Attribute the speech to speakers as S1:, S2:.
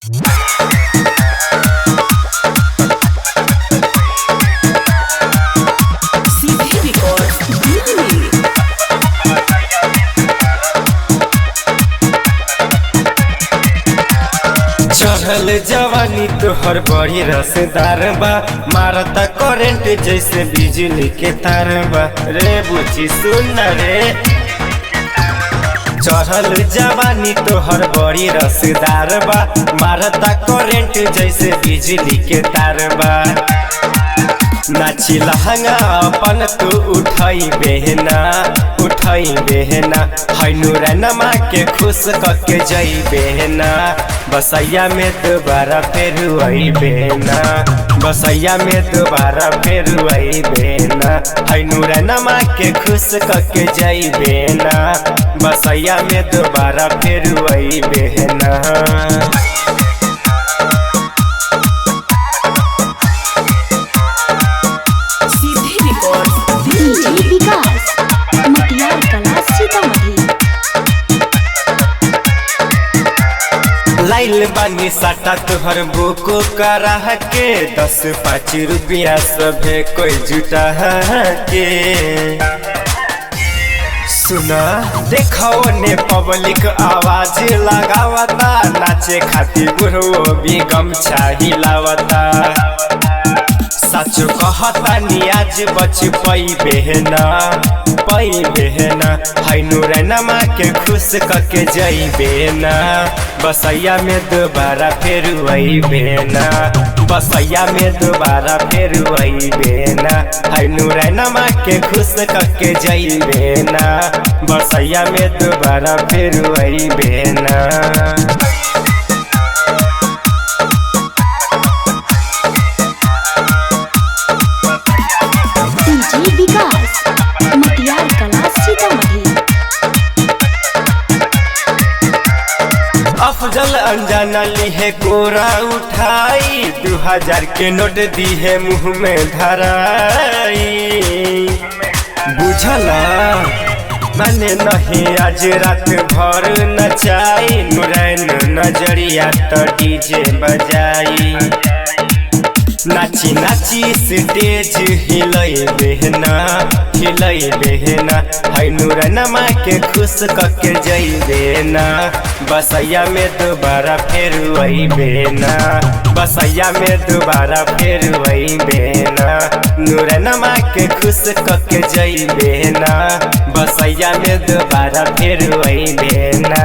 S1: चढ़ल जवानी तोहर बड़ी रसदार बा, मारता करेंट जैसे बिजली के तार बा। रे बुची सुन रे, चढ़ल जवानी तोहर बड़ी रसदार बा, मारता करेंट जैसे बिजली के तार बा। नाची लहंगा अपन तू उठाई बेहना, उठाई बेहना, नूरनमा के खुश कके जई बेहना। बसैया में दोबारा फिर आई बेहना, बसैया में दोबारा फिर आई बेहना। नूरनमा के खुश कके जई बेहना, बसैया में दोबारा फिर आई बेहना। लाइल बानी साटा तुहर बुको करा के, 10-5 रुपया सभे कोई जुटा के। सुना देखो ने पब्लिक आवाज लगावता, नाचे खातिर बुढ़ो भी गमछा हिलावता। सचो कहता नियाज बच पई बेहना, पई बेहना। नूरनमा के खुश कके जई बेना, बसैया में दोबारा फिर आई बेना, बसैया में दोबारा फिर आई बेना। नूरनमा के खुश कके जई बेना, बसैया में दोबारा फिर आई बेना। अफजल अनजाना लिहे कोरा उठाई, 2000 के नोट दी है मुँह में धराई। बुझला मैंने नहीं आज रात भर नचाई, नूरैन नजरिया तो डीजे बजाई। नाची नाची स्टेज हिलई बेहना, हिलई बेहना। नूरनमा के खुश कके जई बेना, बसैया में दोबारा फिर आई बेना, बसैया में दोबारा फिर आई बेना। नूरनमा के खुश कके जई बेना, बसैया में दोबारा फिर आई बेना।